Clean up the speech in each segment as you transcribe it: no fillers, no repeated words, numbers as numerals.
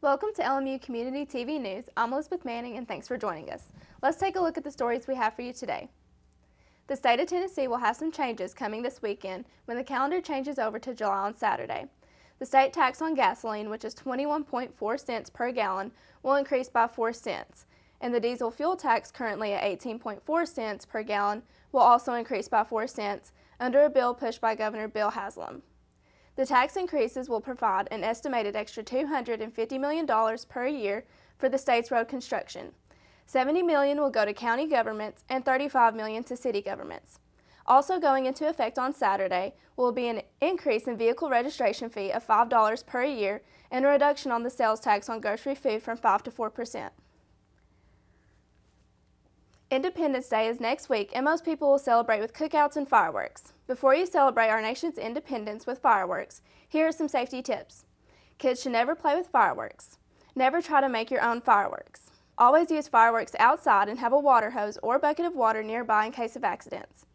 Welcome to LMU Community TV News. I'm Elizabeth Manning and thanks for joining us. Let's take a look at the stories we have for you today. The state of Tennessee will have some changes coming this weekend when the calendar changes over to July on Saturday. The state tax on gasoline, which is 21.4 cents per gallon, will increase by 4 cents, and the diesel fuel tax, currently at 18.4 cents per gallon, will also increase by 4 cents under a bill pushed by Governor Bill Haslam. The tax increases will provide an estimated extra $250 million per year for the state's road construction. $70 million will go to county governments and $35 million to city governments. Also going into effect on Saturday will be an increase in vehicle registration fee of $5 per year and a reduction on the sales tax on grocery food from 5 to 4%. Independence Day is next week and most people will celebrate with cookouts and fireworks. Before you celebrate our nation's independence with fireworks, here are some safety tips. Kids should never play with fireworks. Never try to make your own fireworks. Always use fireworks outside and have a water hose or bucket of water nearby in case of accidents.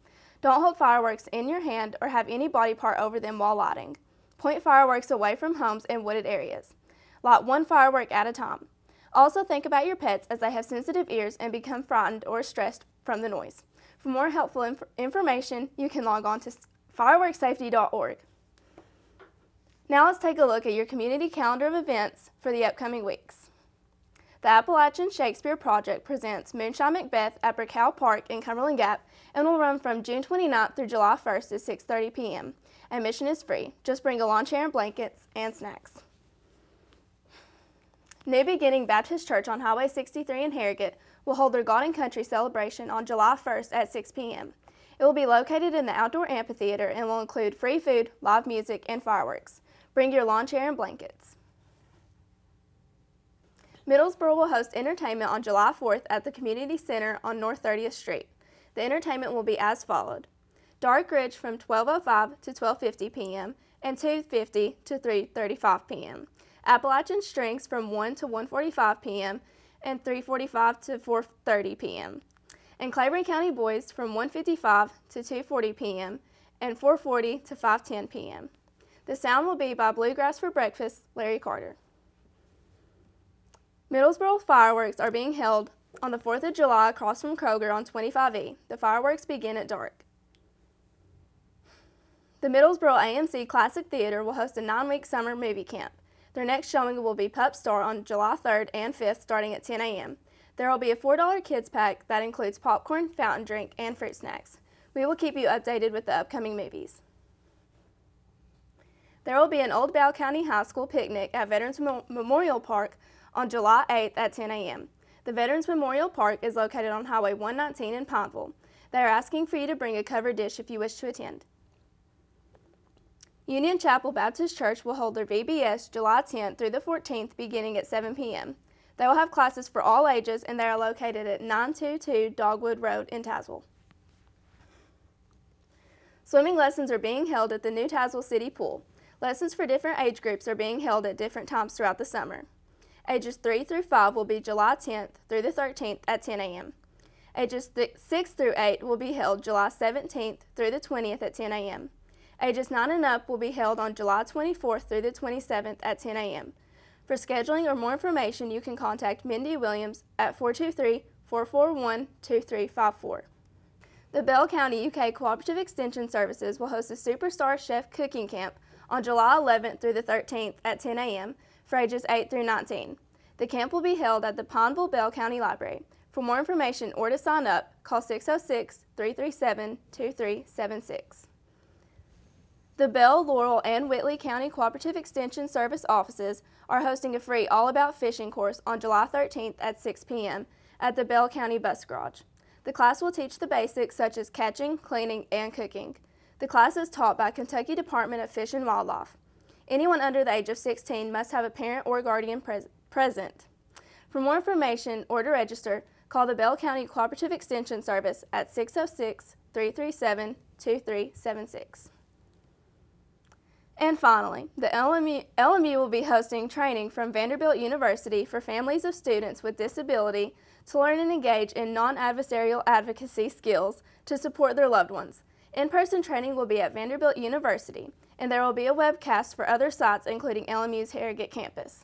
Don't hold fireworks in your hand or have any body part over them while lighting. Point fireworks away from homes and wooded areas. Light one firework at a time. Also think about your pets as they have sensitive ears and become frightened or stressed from the noise. For more helpful information, you can log on to fireworksafety.org. Now let's take a look at your community calendar of events for the upcoming weeks. The Appalachian Shakespeare Project presents Moonshine Macbeth at Brickell Park in Cumberland Gap and will run from June 29th through July 1st at 6:30 p.m. Admission is free. Just bring a lawn chair and blankets and snacks. New Beginning Baptist Church on Highway 63 in Harrogate will hold their God and Country celebration on July 1st at 6 p.m. It will be located in the outdoor amphitheater and will include free food, live music, and fireworks. Bring your lawn chair and blankets. Middlesboro will host entertainment on July 4th at the Community Center on North 30th Street. The entertainment will be as followed. Dark Ridge from 12:05 to 12:50 p.m. and 2:50 to 3:35 p.m. Appalachian Strings from 1 to 1:45 p.m. and 3:45 to 4:30 p.m. and Claiborne County Boys from 1:55 to 2:40 p.m. and 4:40 to 5:10 p.m. The sound will be by Bluegrass for Breakfast, Larry Carter. Middlesboro fireworks are being held on the 4th of July across from Kroger on 25E. The fireworks begin at dark. The Middlesboro AMC Classic Theater will host a 9-week summer movie camp. Their next showing will be Pup Star on July 3rd and 5th starting at 10 a.m. There will be a $4 kids pack that includes popcorn, fountain drink, and fruit snacks. We will keep you updated with the upcoming movies. There will be an Old Bell County High School picnic at Veterans Memorial Park on July 8th at 10 a.m. The Veterans Memorial Park is located on Highway 119 in Pineville. They are asking for you to bring a covered dish if you wish to attend. Union Chapel Baptist Church will hold their VBS July 10th through the 14th beginning at 7 p.m. They will have classes for all ages and they are located at 922 Dogwood Road in Tazewell. Swimming lessons are being held at the new Tazewell City Pool. Lessons for different age groups are being held at different times throughout the summer. Ages 3 through 5 will be July 10th through the 13th at 10 a.m. Ages 6 through 8 will be held July 17th through the 20th at 10 a.m. Ages 9 and up will be held on July 24th through the 27th at 10 a.m. For scheduling or more information, you can contact Mindy Williams at 423-441-2354. The Bell County UK Cooperative Extension Services will host a Superstar Chef Cooking Camp on July 11th through the 13th at 10 a.m. for ages 8 through 19. The camp will be held at the Pineville Bell County Library. For more information or to sign up, call 606-337-2376. The Bell, Laurel, and Whitley County Cooperative Extension Service offices are hosting a free All About Fishing course on July 13th at 6 p.m. at the Bell County Bus Garage. The class will teach the basics such as catching, cleaning, and cooking. The class is taught by Kentucky Department of Fish and Wildlife. Anyone under the age of 16 must have a parent or guardian present. For more information or to register, call the Bell County Cooperative Extension Service at 606-337-2376. And finally, the LMU will be hosting training from Vanderbilt University for families of students with disability to learn and engage in non-adversarial advocacy skills to support their loved ones. In-person training will be at Vanderbilt University, and there will be a webcast for other sites including LMU's Harrogate campus.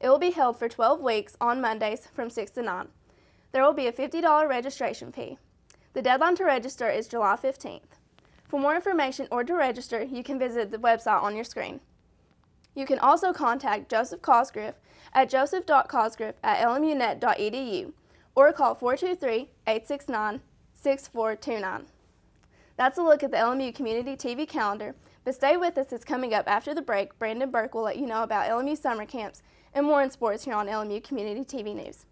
It will be held for 12 weeks on Mondays from 6 to 9. There will be a $50 registration fee. The deadline to register is July 15th. For more information or to register, you can visit the website on your screen. You can also contact Joseph Cosgriff at joseph.cosgriff@lmunet.edu or call 423-869-6429. That's a look at the LMU Community TV calendar, but stay with us as coming up after the break, Brandon Burke will let you know about LMU summer camps and more in sports here on LMU Community TV News.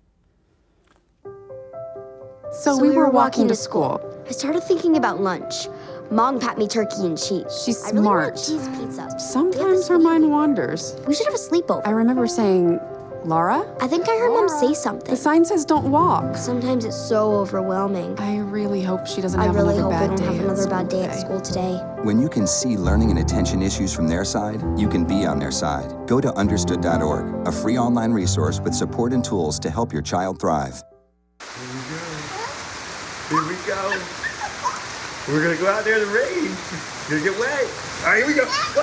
So we were walking to school. I started thinking about lunch. Mom packed me turkey and cheese. She's I really smart. want cheese pizza. Sometimes her mind wanders. We should have a sleepover. I remember saying, Laura? I think I heard Mom say something. The sign says don't walk. Sometimes it's so overwhelming. I really hope she doesn't have I really another hope I bad don't day have another bad day at school today. When you can see learning and attention issues from their side, you can be on their side. Go to understood.org, a free online resource with support and tools to help your child thrive. Here we go. We're gonna go out there in the rain. You're gonna get wet. All right, here we go. Go,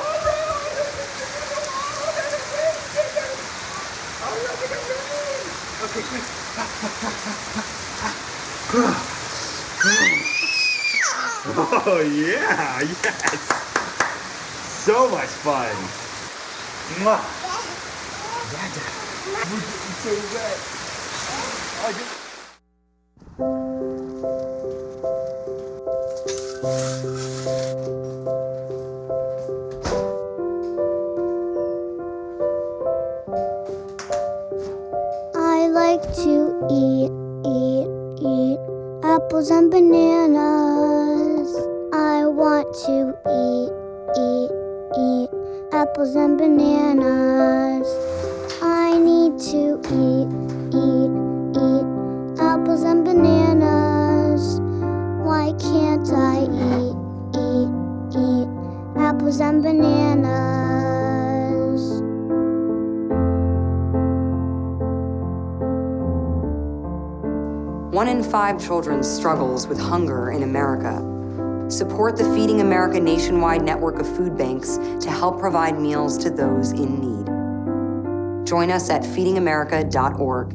okay, quick. Oh yeah, yes. So much fun. Mwah. Yeah, Dad. We're getting so wet. Oh, I like to eat apples and bananas. I want to eat apples and bananas. I need to eat apples and bananas. Why can't I eat apples and bananas? 1 in 5 children struggles with hunger in America. Support the Feeding America nationwide network of food banks to help provide meals to those in need. Join us at feedingamerica.org.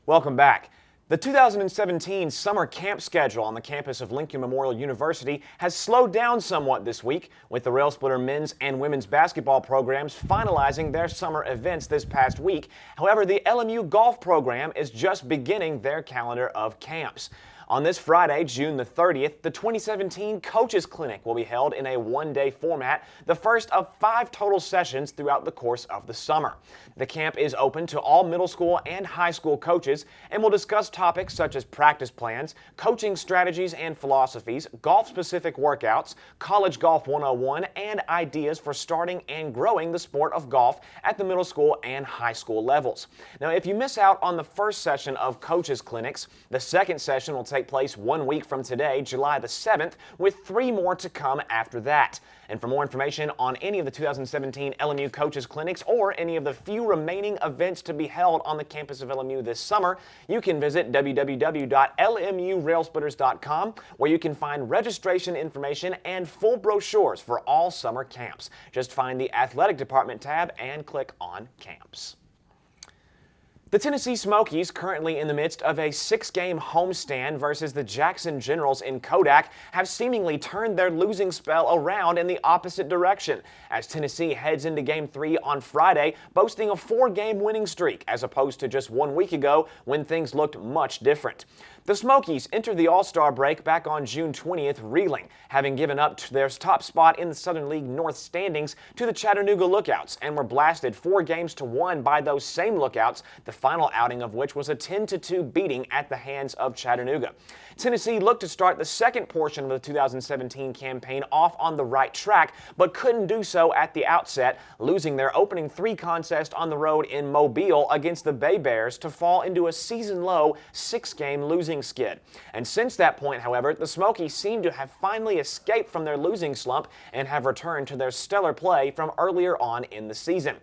Welcome back. The 2017 summer camp schedule on the campus of Lincoln Memorial University has slowed down somewhat this week, with the Rail Splitter men's and women's basketball programs finalizing their summer events this past week. However, the LMU golf program is just beginning their calendar of camps. On this Friday, June the 30th, the 2017 Coaches Clinic will be held in a one-day format, the first of 5 total sessions throughout the course of the summer. The camp is open to all middle school and high school coaches and will discuss topics such as practice plans, coaching strategies and philosophies, golf-specific workouts, college golf 101, and ideas for starting and growing the sport of golf at the middle school and high school levels. Now, if you miss out on the first session of Coaches Clinics, the second session will take place 1 week from today, July the 7th, with 3 more to come after that. And for more information on any of the 2017 LMU Coaches Clinics or any of the few remaining events to be held on the campus of LMU this summer, you can visit www.lmurailsplitters.com, where you can find registration information and full brochures for all summer camps. Just find the Athletic Department tab and click on Camps. The Tennessee Smokies, currently in the midst of a 6-game homestand versus the Jackson Generals in Kodak, have seemingly turned their losing spell around in the opposite direction, as Tennessee heads into Game 3 on Friday, boasting a 4-game winning streak, as opposed to just 1 week ago when things looked much different. The Smokies entered the All-Star break back on June 20th reeling, having given up their top spot in the Southern League North standings to the Chattanooga Lookouts, and were blasted 4-1 by those same Lookouts, the final outing of which was a 10-2 beating at the hands of Chattanooga. Tennessee looked to start the second portion of the 2017 campaign off on the right track, but couldn't do so at the outset, losing their opening 3 contest on the road in Mobile against the Bay Bears to fall into a season-low 6-game losing skid. And since that point, however, the Smokies seem to have finally escaped from their losing slump and have returned to their stellar play from earlier on in the season.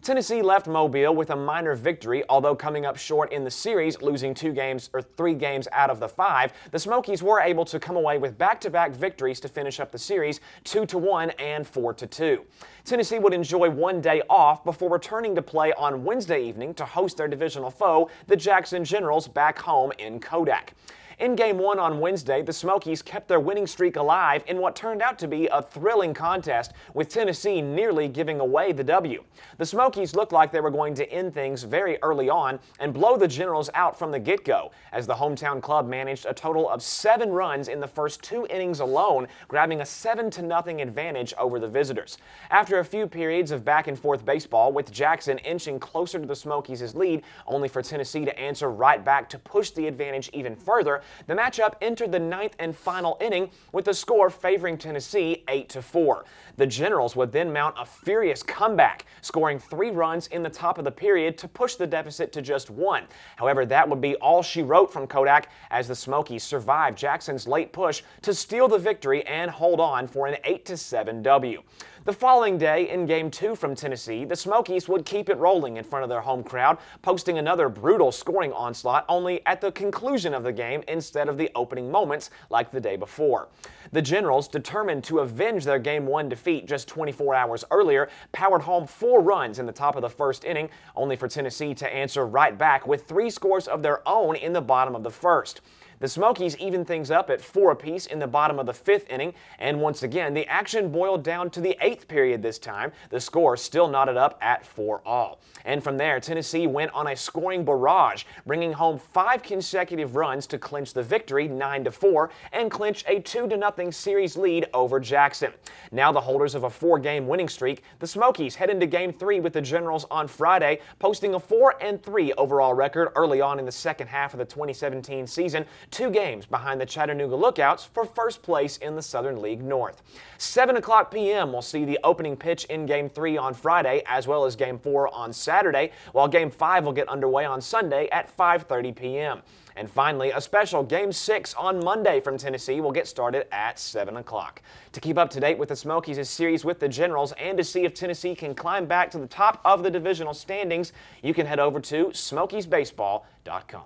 Tennessee left Mobile with a minor victory, although coming up short in the series, losing 3 games out of the 5. The Smokies were able to come away with back-to-back victories to finish up the series 2-1 and 4-2. Tennessee would enjoy one day off before returning to play on Wednesday evening to host their divisional foe, the Jackson Generals, back home in Kodak. In Game 1 on Wednesday, the Smokies kept their winning streak alive in what turned out to be a thrilling contest, with Tennessee nearly giving away the W. The Smokies looked like they were going to end things very early on and blow the Generals out from the get-go, as the hometown club managed a total of 7 runs in the first 2 innings alone, grabbing a 7-0 advantage over the visitors. After a few periods of back-and-forth baseball, with Jackson inching closer to the Smokies' lead, only for Tennessee to answer right back to push the advantage even further, the matchup entered the 9th and final inning with the score favoring Tennessee 8-4. The Generals would then mount a furious comeback, scoring 3 runs in the top of the period to push the deficit to just 1. However, that would be all she wrote from Kodak, as the Smokies survived Jackson's late push to steal the victory and hold on for an 8-7 W. The following day, in Game 2 from Tennessee, the Smokies would keep it rolling in front of their home crowd, posting another brutal scoring onslaught, only at the conclusion of the game instead of the opening moments like the day before. The Generals, determined to avenge their Game 1 defeat just 24 hours earlier, powered home 4 runs in the top of the first inning, only for Tennessee to answer right back with 3 scores of their own in the bottom of the first. The Smokies evened things up at 4 apiece in the bottom of the 5th inning, and once again, the action boiled down to the 8th period this time, the score still knotted up at 4-all. And from there, Tennessee went on a scoring barrage, bringing home 5 consecutive runs to clinch the victory 9-4 and clinch a 2-0 series lead over Jackson. Now the holders of a 4-game winning streak, the Smokies head into Game 3 with the Generals on Friday, posting a 4-3 overall record early on in the second half of the 2017 season, 2 games behind the Chattanooga Lookouts for first place in the Southern League North. 7:00 p.m. will see the opening pitch in Game 3 on Friday, as well as Game 4 on Saturday, while Game 5 will get underway on Sunday at 5:30 p.m. And finally, a special Game 6 on Monday from Tennessee will get started at 7 o'clock. To keep up to date with the Smokies' series with the Generals and to see if Tennessee can climb back to the top of the divisional standings, you can head over to SmokiesBaseball.com.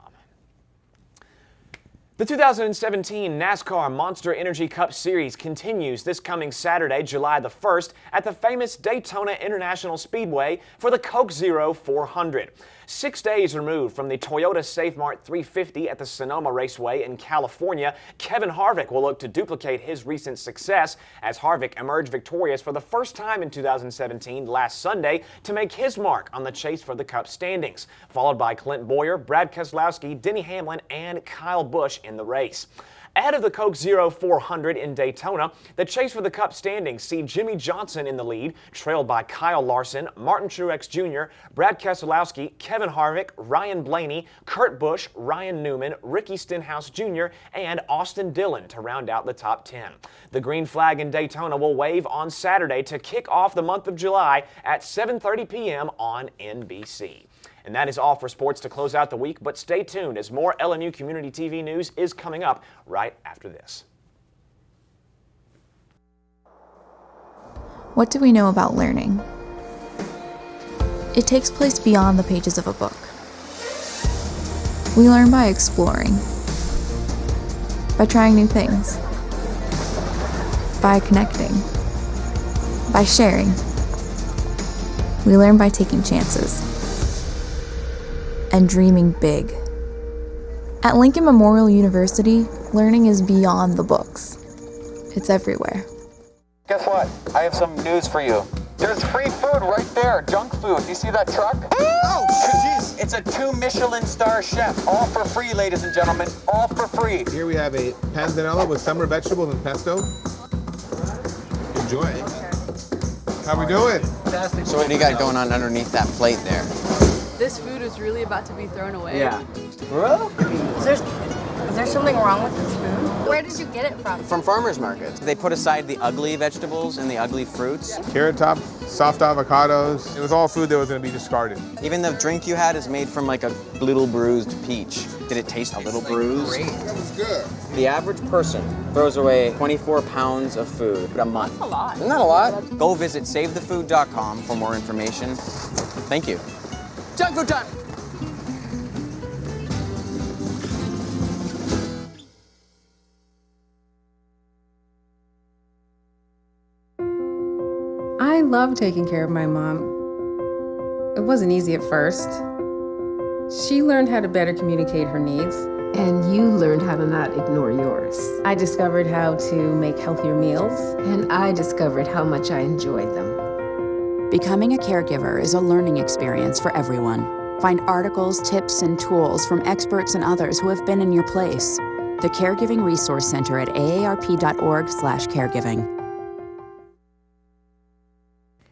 The 2017 NASCAR Monster Energy Cup Series continues this coming Saturday, July the 1st, at the famous Daytona International Speedway for the Coke Zero 400. 6 days removed from the Toyota SafeMart 350 at the Sonoma Raceway in California, Kevin Harvick will look to duplicate his recent success, as Harvick emerged victorious for the first time in 2017 last Sunday to make his mark on the chase for the Cup standings, followed by Clint Bowyer, Brad Keselowski, Denny Hamlin, and Kyle Busch in the race. Ahead of the Coke Zero 400 in Daytona, the chase for the Cup standings see Jimmy Johnson in the lead, trailed by Kyle Larson, Martin Truex Jr., Brad Keselowski, Kevin Harvick, Ryan Blaney, Kurt Busch, Ryan Newman, Ricky Stenhouse Jr., and Austin Dillon to round out the top 10. The green flag in Daytona will wave on Saturday to kick off the month of July at 7:30 p.m. on NBC. And that is all for sports to close out the week, but stay tuned as more LMU Community TV news is coming up right after this. What do we know about learning? It takes place beyond the pages of a book. We learn by exploring, by trying new things, by connecting, by sharing. We learn by taking chances and dreaming big. At Lincoln Memorial University, learning is beyond the books. It's everywhere. Guess what? I have some news for you. There's free food right there, junk food. You see that truck? Oh, jeez. It's a 2 Michelin star chef. All for free, ladies and gentlemen. All for free. Here we have a panzanella with summer vegetables and pesto. Enjoy. How we doing? Fantastic. So what do you got going on underneath that plate there? This food is really about to be thrown away. Yeah. For real? Seriously? Is there something wrong with this food? Where did you get it from? From farmers markets. They put aside the ugly vegetables and the ugly fruits. Carrot top, soft avocados. It was all food that was going to be discarded. Even the drink you had is made from like a little bruised peach. Did it taste a little bruised? Great. That was good. The average person throws away 24 pounds of food a month. That's a lot. Isn't that a lot? Go visit savethefood.com for more information. Thank you. Junk food time! I love taking care of my mom. It wasn't easy at first. She learned how to better communicate her needs. And you learned how to not ignore yours. I discovered how to make healthier meals. And I discovered how much I enjoyed them. Becoming a caregiver is a learning experience for everyone. Find articles, tips, and tools from experts and others who have been in your place. The Caregiving Resource Center at aarp.org/caregiving.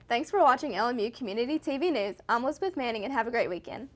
Thanks for watching LMU Community TV News. I'm Elizabeth Manning, and have a great weekend.